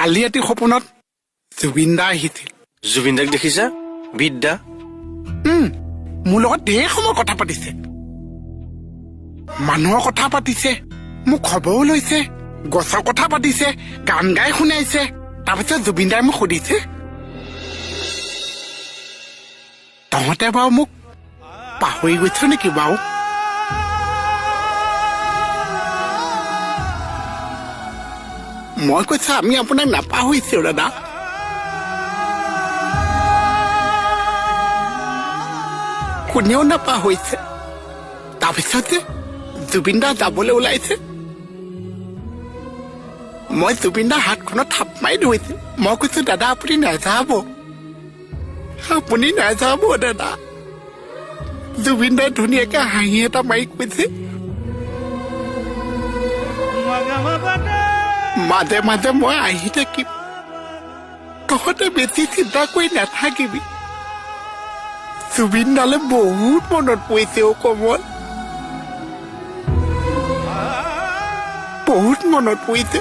কালি ৰাতি সপোনত জুবিন দা আহিছিল। জুবিন দাক দেখিছা? বিদ্যা মোৰ লগত ঢেৰ সময় কথা পাতিছে, মানুহৰ কথা পাতিছে, মোক খবৰো লৈছে, গছৰ কথা পাতিছে, গান গাই শুনাইছে। তাৰপিছত জুবিন দাই মোক সুধিছে, তহঁতে বাৰু মোক পাহৰি গৈছ নেকি বাৰু? মই কৈছো আমি আপোনাক নাপাহৰিছো দাদা। কোনেও নাপাহৰিছে। তাৰপিছতে জুবিন দা যাবলৈ ওলাইছে, মই জুবিন দাৰ হাতখনত থাপ মাৰি ধৰিছো। মই কৈছো দাদা আপুনি নাযাব, আপুনি নাযাব দাদা। জুবিন দাই ধুনীয়াকে হাঁহি এটা মাৰি কৈছে, মাজে মাজে মই আহি থাকিম, তহঁতে বেছি চিন্তা কৰি নাথাকিবি। জুবিন দালে বহুত মনত পৰিছে অ কমল, বহুত মনত পৰিছে।